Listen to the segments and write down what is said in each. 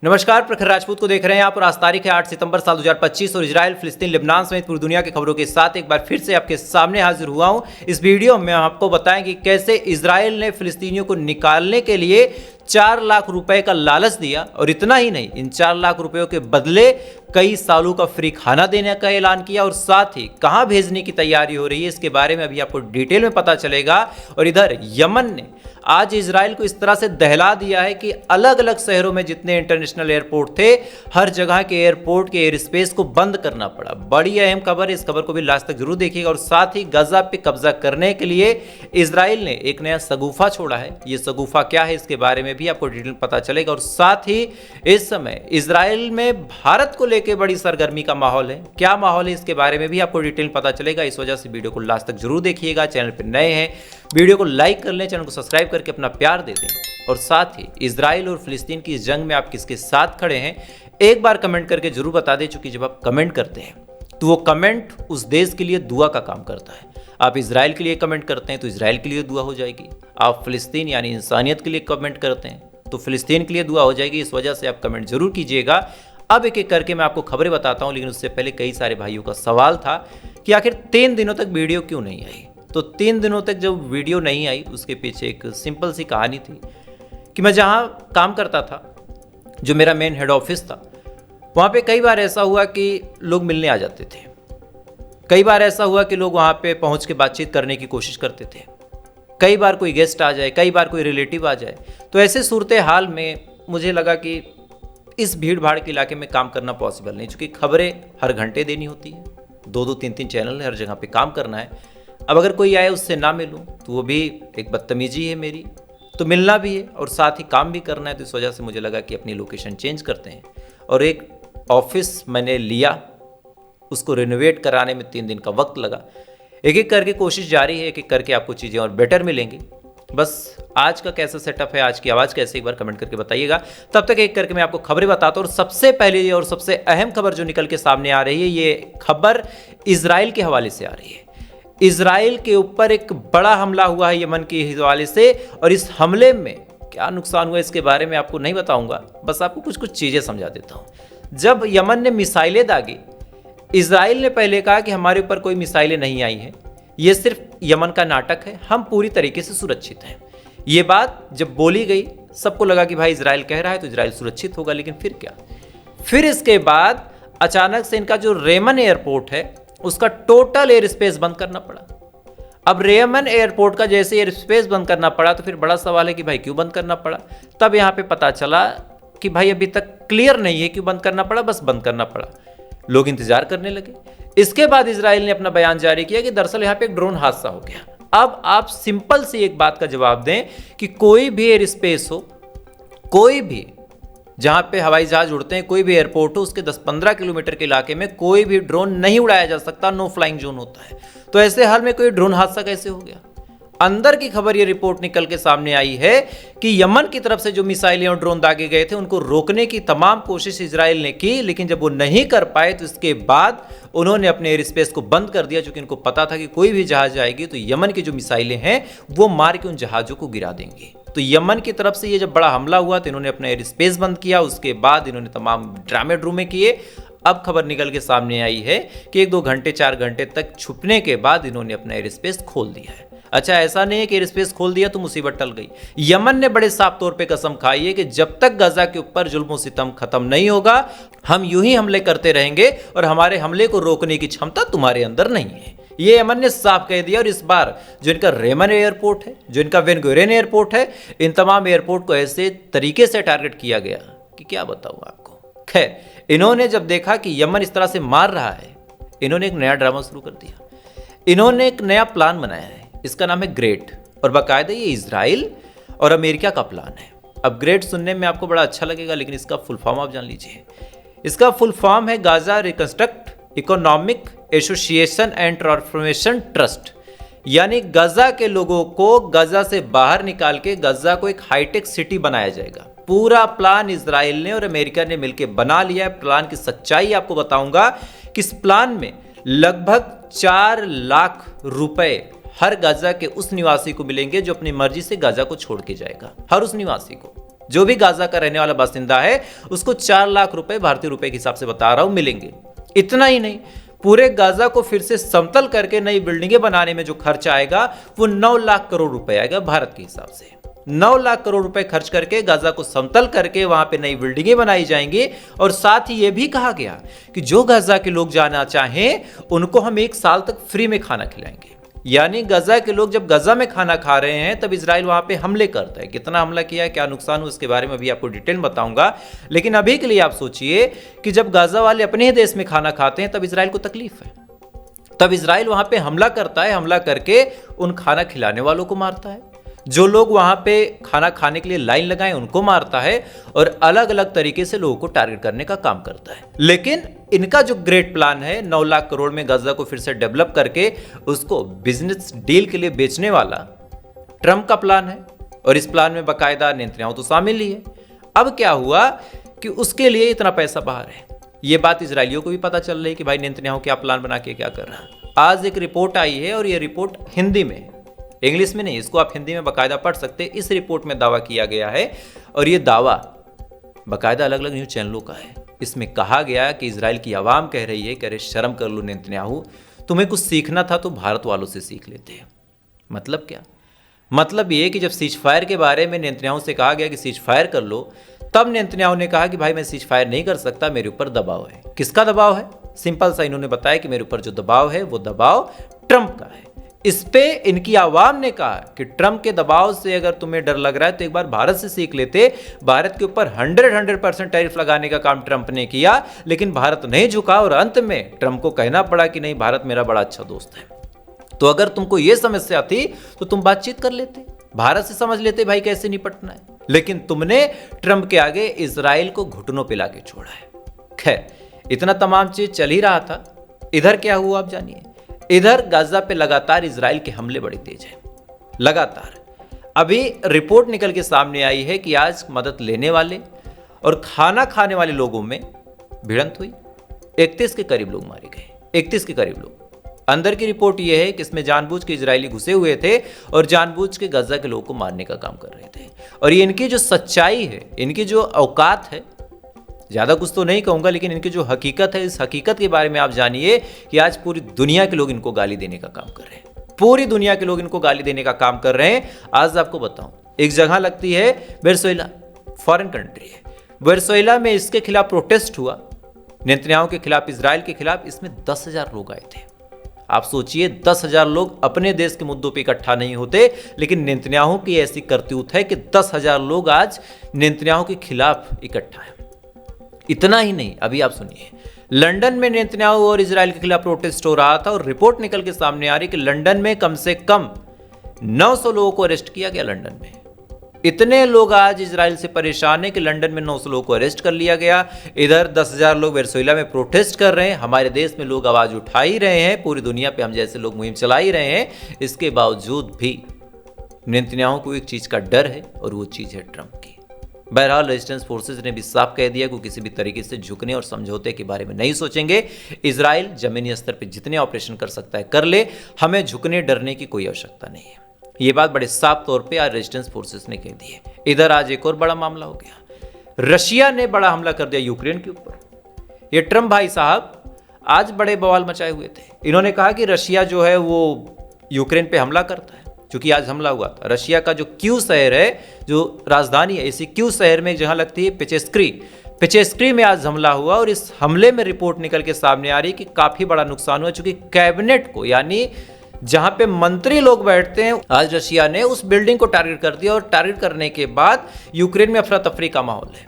नमस्कार, प्रखर राजपूत को देख रहे हैं आप और आज तारीख है 8 सितंबर साल 2025 और इजराइल, फिलिस्तीन, लेबनान समेत पूरी दुनिया की खबरों के साथ एक बार फिर से आपके सामने हाजिर हुआ हूं। इस वीडियो में आपको बताएं कि कैसे इजराइल ने फिलिस्तीनियों को निकालने के लिए 4 लाख रुपए का लालच दिया और इतना ही नहीं, इन 4 लाख रुपयों के बदले कई सालों का फ्री खाना देने का ऐलान किया और साथ ही कहां भेजने की तैयारी हो रही है इसके बारे में अभी आपको डिटेल में पता चलेगा। और इधर यमन ने आज इजराइल को इस तरह से दहला दिया है कि अलग अलग शहरों में जितने इंटरनेशनल एयरपोर्ट थे, हर जगह के एयरपोर्ट के एयर स्पेस को बंद करना पड़ा। बड़ी अहम खबर है, इस खबर को भी लास्ट तक जरूर देखिएगा। और साथ ही गाजा पे कब्जा करने के लिए इजराइल ने एक नया शगुफा छोड़ा है। ये शगुफा क्या है इसके बारे में भी आपको डिटेल पता चलेगा। और साथ ही इस समय इजराइल में भारत को लेकर बड़ी सरगर्मी का माहौल है। क्या माहौल है इसके बारे में भी आपको डिटेल पता चलेगा। इस वजह से वीडियो को लास्ट तक जरूर देखिएगा। चैनल पर नए हैं, वीडियो को लाइक कर लें, चैनल को सब्सक्राइब करके अपना प्यार दे दें। और साथ ही इजराइल और फिलिस्तीन की इस जंग में आप किसके साथ खड़े हैं एक बार कमेंट करके जरूर बता दें, चूंकि जब आप कमेंट करते हैं तो वो कमेंट उस देश के लिए दुआ का काम करता है। आप इजराइल के लिए कमेंट करते हैं तो इजराइल के लिए दुआ हो जाएगी। आप फिलिस्तीन यानी इंसानियत के लिए कमेंट करते हैं तो फिलिस्तीन के लिए दुआ हो जाएगी। इस वजह से आप कमेंट जरूर कीजिएगा। अब एक एक करके मैं आपको खबरें बताता हूं, लेकिन उससे पहले कई सारे भाइयों का सवाल था कि आखिर 3 दिनों तक वीडियो क्यों नहीं आई। तो 3 दिनों तक जब वीडियो नहीं आई उसके पीछे एक सिंपल सी कहानी थी कि मैं जहां काम करता था, जो मेरा मेन हेड ऑफिस था, वहां पे कई बार ऐसा हुआ कि लोग मिलने आ जाते थे। कई बार ऐसा हुआ कि लोग वहां पे पहुंच के बातचीत करने की कोशिश करते थे। कई बार कोई गेस्ट आ जाए, कई बार कोई रिलेटिव आ जाए। तो ऐसे सूरत हाल में मुझे लगा कि इस भीड़ भाड़ के इलाके में काम करना पॉसिबल नहीं, क्योंकि खबरें हर घंटे देनी होती है। 2-2, 3-3 चैनल हर जगह पे काम करना है। अब अगर कोई आए उससे ना मिलूं तो वो भी एक बदतमीजी है मेरी। तो मिलना भी है और साथ ही काम भी करना है। तो इस वजह से मुझे लगा कि अपनी लोकेशन चेंज करते हैं और एक ऑफिस मैंने लिया। उसको रिनोवेट कराने में 3 दिन का वक्त लगा। एक एक करके कोशिश जारी है, एक एक करके आपको चीज़ें और बेटर मिलेंगी। बस आज का कैसा सेटअप है, आज की आवाज़ कैसे, एक बार कमेंट करके बताइएगा। तब तक एक करके मैं आपको खबरें बताता हूँ। और सबसे पहले और सबसे अहम खबर जो निकल के सामने आ रही है, ये खबर इजराइल के हवाले से आ रही है। इजराइल के ऊपर एक बड़ा हमला हुआ है यमन के हवाले से, और इस हमले में क्या नुकसान हुआ इसके बारे में आपको नहीं बताऊंगा, बस आपको कुछ कुछ चीज़ें समझा देता हूँ। जब यमन ने मिसाइलें दागी, इजराइल ने पहले कहा कि हमारे ऊपर कोई मिसाइलें नहीं आई हैं, ये सिर्फ यमन का नाटक है, हम पूरी तरीके से सुरक्षित हैं। ये बात जब बोली गई सबको लगा कि भाई इजराइल कह रहा है तो इजराइल सुरक्षित होगा। लेकिन फिर क्या, फिर इसके बाद अचानक से इनका जो रेमन एयरपोर्ट है उसका टोटल एयर स्पेस बंद करना पड़ा। अब रेमन एयरपोर्ट का जैसे एयर स्पेस बंद करना पड़ा तो फिर बड़ा सवाल है कि भाई क्यों बंद करना पड़ा। तब यहाँ पे पता चला कि भाई अभी तक क्लियर नहीं है क्यों बंद करना पड़ा, बस बंद करना पड़ा। लोग इंतजार करने लगे। इसके बाद इजराइल ने अपना बयान जारी किया कि दरअसल यहाँ पे एक ड्रोन हादसा हो गया। अब आप सिंपल सी एक बात का जवाब दें कि कोई भी एयर स्पेस हो, कोई भी जहां पे हवाई जहाज उड़ते हैं, कोई भी एयरपोर्ट हो, उसके 10-15 किलोमीटर के इलाके में कोई भी ड्रोन नहीं उड़ाया जा सकता, नो फ्लाइंग जोन होता है। तो ऐसे हाल में कोई ड्रोन हादसा कैसे हो गया। अंदर की खबर ये रिपोर्ट निकल के सामने आई है कि यमन की तरफ से जो मिसाइलें और ड्रोन दागे गए थे उनको रोकने की तमाम कोशिश इजराइल ने की, लेकिन जब वो नहीं कर पाए तो इसके बाद उन्होंने अपने एयर स्पेस को बंद कर दिया, क्योंकि इनको पता था कि कोई भी जहाज आएगी तो यमन की जो मिसाइलें हैं वो मार के उन जहाजों को गिरा देंगी। तो यमन की तरफ से ये जब बड़ा हमला हुआ तो इन्होंने अपना एयर स्पेस बंद किया। उसके बाद इन्होंने तमाम ड्रामे ड्रूमे किए। अब खबर निकल के सामने आई है कि 1-2 घंटे 4 घंटे तक छुपने के बाद इन्होंने अपना एयर स्पेस खोल दिया है। अच्छा, ऐसा नहीं है कि एयर स्पेस खोल दिया तो मुसीबत टल गई। यमन ने बड़े साफ तौर पे कसम खाई है कि जब तक गाजा के ऊपर जुल्म सितम खत्म नहीं होगा हम यूं ही हमले करते रहेंगे और हमारे हमले को रोकने की क्षमता तुम्हारे अंदर नहीं है। ये यमन ने साफ कह दिया। और इस बार जो इनका रेमन एयरपोर्ट है, जो इनका बेन गुरियन एयरपोर्ट है, इन तमाम एयरपोर्ट को ऐसे तरीके से टारगेट किया गया कि क्या बताऊं आपको। खैर, इन्होंने जब देखा कि यमन इस तरह से मार रहा है, इन्होंने एक नया ड्रामा शुरू कर दिया। इन्होंने एक नया प्लान बनाया है, इसका नाम है ग्रेट। और बाकायदा ये इजराइल और अमेरिका का प्लान है। अब ग्रेट सुनने में आपको बड़ा अच्छा लगेगा, लेकिन इसका फुल फॉर्म आप जान लीजिए। इसका फुल फॉर्म है Gaza reconstruct economic association and transformation trust. यानी गाजा के लोगों को गाजा से बाहर निकाल के गाजा को एक हाईटेक सिटी बनाया जाएगा। पूरा प्लान इजराइल ने और अमेरिका ने मिलकर बना लिया है। प्लान की सच्चाई आपको बताऊंगा कि इस प्लान में लगभग 4 लाख रुपए हर गाजा के उस निवासी को मिलेंगे जो अपनी मर्जी से गाजा को छोड़ के जाएगा। हर उस निवासी को जो भी गाजा का रहने वाला बासिंदा है उसको 4 लाख रुपए भारतीय रुपए के हिसाब से बता रहा हूं मिलेंगे। इतना ही नहीं, पूरे गाजा को फिर से समतल करके नई बिल्डिंगें बनाने में जो खर्च आएगा वो 9 लाख करोड़ रुपए आएगा भारत के हिसाब से। 9 लाख करोड़ रुपए खर्च करके गाजा को समतल करके वहां पे नई बिल्डिंगें बनाई जाएंगी। और साथ ही यह भी कहा गया कि जो गाजा के लोग जाना चाहें उनको हम 1 साल तक फ्री में खाना खिलाएंगे। यानी गाजा के लोग जब गाजा में खाना खा रहे हैं तब इजराइल वहां पे हमले करता है। कितना हमला किया है, क्या नुकसान हुआ, उसके बारे में भी आपको डिटेल बताऊंगा। लेकिन अभी के लिए आप सोचिए कि जब गाजा वाले अपने ही देश में खाना खाते हैं तब इजराइल को तकलीफ है, तब इजराइल वहां पे हमला करता है, हमला करके उन खाना खिलाने वालों को मारता है, जो लोग वहां पे खाना खाने के लिए लाइन लगाए उनको मारता है, और अलग अलग तरीके से लोगों को टारगेट करने का काम करता है। लेकिन इनका जो ग्रेट प्लान है 9 लाख करोड़ में गाजा को फिर से डेवलप करके उसको बिजनेस डील के लिए बेचने वाला ट्रंप का प्लान है, और इस प्लान में बाकायदा नेतन्याहू तो शामिल ही है। अब क्या हुआ कि उसके लिए इतना पैसा बाहर है, ये बात इजरायलियों को भी पता चल रही है कि भाई नेतन्याहू क्या प्लान बना के क्या कर रहा है। आज एक रिपोर्ट आई है और ये रिपोर्ट हिंदी में है, इंग्लिश में नहीं, इसको आप हिंदी में बाकायदा पढ़ सकते हैं। इस रिपोर्ट में दावा किया गया है, और ये दावा बाकायदा अलग अलग न्यूज चैनलों का है। इसमें कहा गया कि इजराइल की आवाम कह रही है कि अरे शर्म कर लो नेतन्याहू, तुम्हें कुछ सीखना था तो भारत वालों से सीख लेते हैं। मतलब क्या? मतलब ये कि जब सीज फायर के बारे में नेतन्याहू से कहा गया कि सीज फायर कर लो, तब नेतन्याहू ने कहा कि भाई मैं सीज फायर नहीं कर सकता, मेरे ऊपर दबाव है। किसका दबाव है? सिंपल सा इन्होंने बताया कि मेरे ऊपर जो दबाव है वो दबाव ट्रंप का है। इस पे इनकी आवाम ने कहा कि ट्रंप के दबाव से अगर तुम्हें डर लग रहा है तो एक बार भारत से सीख लेते। भारत के ऊपर 100% टैरिफ लगाने का काम ट्रंप ने किया, लेकिन भारत नहीं झुका, और अंत में ट्रंप को कहना पड़ा कि नहीं, भारत मेरा बड़ा अच्छा दोस्त है। तो अगर तुमको यह समस्या थी तो तुम बातचीत कर लेते, भारत से समझ लेते भाई कैसे निपटना है। लेकिन तुमने ट्रंप के आगे इजराइल को घुटनों पे लाके छोड़ा है। खैर, इतना तमाम चीज चल ही रहा था। इधर क्या हुआ आप जानिए। इधर गाजा पे लगातार इजराइल के हमले बड़े तेज हैं, लगातार। अभी रिपोर्ट निकल के सामने आई है कि आज मदद लेने वाले और खाना खाने वाले लोगों में भिड़ंत हुई। 31 के करीब लोग मारे गए, 31 के करीब लोग। अंदर की रिपोर्ट यह है कि इसमें जानबूझ के इजरायली घुसे हुए थे और जानबूझ के गाजा के लोगों को मारने का काम कर रहे थे। और ये इनकी जो सच्चाई है, इनकी जो औकात है, ज़्यादा कुछ तो नहीं कहूँगा, लेकिन इनकी जो हकीकत है, इस हकीकत के बारे में आप जानिए कि आज पूरी दुनिया के लोग इनको गाली देने का काम कर रहे हैं। पूरी दुनिया के लोग इनको गाली देने का काम कर रहे हैं। आज आपको बताऊं, एक जगह लगती है वेनेजुएला, फॉरेन कंट्री है। वेनेजुएला में इसके खिलाफ प्रोटेस्ट हुआ, नेतन्याहू के खिलाफ, इजराइल के खिलाफ। इसमें 10,000 लोग आए थे। आप सोचिए, 10,000 लोग अपने देश के मुद्दों पर इकट्ठा नहीं होते, लेकिन नेतन्याहू की ऐसी करतूत है कि 10,000 लोग आज नेतन्याहू के खिलाफ इकट्ठा है। इतना ही नहीं, अभी आप सुनिए, लंदन में नेतन्याहू और इजराइल के खिलाफ प्रोटेस्ट हो रहा था, और रिपोर्ट निकल के सामने आ रही कि लंदन में कम से कम 900 लोगों को अरेस्ट किया गया। लंदन में इतने लोग आज इजराइल से परेशान हैं कि लंदन में 900 लोगों को अरेस्ट कर लिया गया। इधर 10,000 लोग वेनेजुएला में प्रोटेस्ट कर रहे हैं। हमारे देश में लोग आवाज उठा ही रहे हैं, पूरी दुनिया पे हम जैसे लोग मुहिम चला ही रहे हैं। इसके बावजूद भी नेतन्याहू को एक चीज का डर है, और वो चीज है ट्रंप की। बहरहाल रेजिस्टेंस फोर्सेस ने भी साफ कह दिया कि किसी भी तरीके से झुकने और समझौते के बारे में नहीं सोचेंगे। इजराइल जमीनी स्तर पर जितने ऑपरेशन कर सकता है कर ले, हमें झुकने डरने की कोई आवश्यकता नहीं है। ये बात बड़े साफ तौर पे आज रेजिस्टेंस फोर्सेस ने कह दी है। इधर आज एक और बड़ा मामला हो गया, रशिया ने बड़ा हमला कर दिया यूक्रेन के ऊपर। ये ट्रंप भाई साहब आज बड़े बवाल मचाए हुए थे। इन्होंने कहा कि रशिया जो है वो यूक्रेन पे हमला करता है। क्योंकि आज हमला हुआ था, रशिया का जो क्यू शहर है, जो राजधानी है, इसी क्यू शहर में एक जगह लगती है पिचेस्क्री में आज हमला हुआ। और इस हमले में रिपोर्ट निकल के सामने आ रही है कि काफी बड़ा नुकसान हुआ, चूंकि कैबिनेट को, यानी जहां पे मंत्री लोग बैठते हैं, आज रशिया ने उस बिल्डिंग को टारगेट कर दिया। और टारगेट करने के बाद यूक्रेन में अफरा तफरी का माहौल है।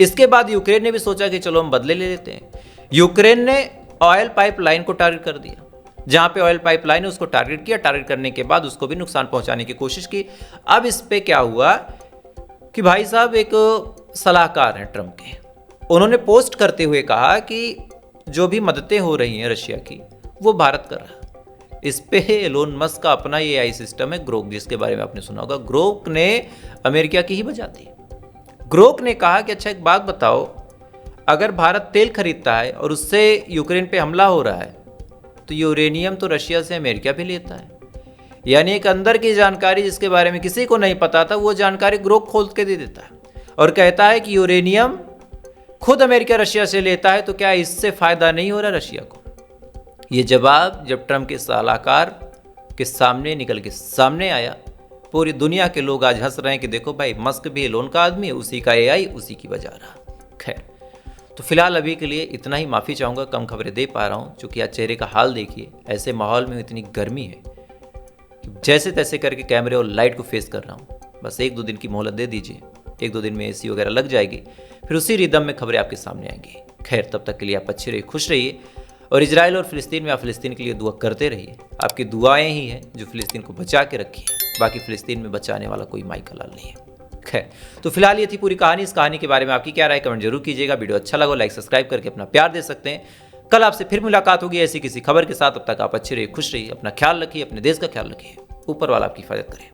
इसके बाद यूक्रेन ने भी सोचा कि चलो हम बदले ले लेते हैं। यूक्रेन ने ऑयल पाइपलाइन को टारगेट कर दिया, जहां पे ऑयल पाइपलाइन है उसको टारगेट किया। टारगेट करने के बाद उसको भी नुकसान पहुंचाने की कोशिश की। अब इस पे क्या हुआ कि भाई साहब एक सलाहकार हैं ट्रंप के, उन्होंने पोस्ट करते हुए कहा कि जो भी मददें हो रही हैं रशिया की, वो भारत कर रहा है। इस पे एलोन मस्क का अपना ये AI सिस्टम है ग्रोक, जिसके बारे में आपने सुना होगा। ग्रोक ने अमेरिका की ही बजा दी। ग्रोक ने कहा कि अच्छा एक बात बताओ, अगर भारत तेल खरीदता है और उससे यूक्रेन पे हमला हो रहा है, तो यूरेनियम तो रशिया से अमेरिका भी लेता है। यानी एक अंदर की जानकारी जिसके बारे में किसी को नहीं पता था, वो जानकारी ग्रोक खोल के दे देता है। और कहता है कि यूरेनियम खुद अमेरिका रशिया से लेता है, तो क्या इससे फायदा नहीं हो रहा रशिया को? ये जवाब जब ट्रंप के सलाहकार के सामने निकल के सामने आया, पूरी दुनिया के लोग आज हंस रहे हैं कि देखो भाई, मस्क भी एलोन का आदमी है, उसी का एआई उसी की बजा रहा। खैर, तो फिलहाल अभी के लिए इतना ही। माफ़ी चाहूँगा कम खबरें दे पा रहा हूँ, चूँकि आज चेहरे का हाल देखिए, ऐसे माहौल में इतनी गर्मी है, जैसे तैसे करके कैमरे और लाइट को फेस कर रहा हूँ। बस 1-2 दिन की मोहलत दे दीजिए, 1-2 दिन में एसी वगैरह लग जाएगी, फिर उसी रिदम में खबरें आपके सामने आएंगी। खैर, तब तक के लिए आप अच्छे रहिए, खुश रहिए, और इजराइल और फिलिस्तीन में आप फिलिस्तीन के लिए दुआ करते रहिए। आपकी दुआएं ही हैं जो फिलिस्तीन को बचा के रखी है, बाकी फिलिस्तीन में बचाने वाला कोई माई का लाल नहीं है। खैर, तो फिलहाल ये थी पूरी कहानी। इस कहानी के बारे में आपकी क्या राय, कमेंट जरूर कीजिएगा। वीडियो अच्छा लगा लाइक सब्सक्राइब करके अपना प्यार दे सकते हैं। कल आपसे फिर मुलाकात होगी ऐसी किसी खबर के साथ। तब तक आप अच्छे रहिए, खुश रहिए, अपना ख्याल रखिए, अपने देश का ख्याल रखिए। ऊपर वाला आपकी हिफाजत करे।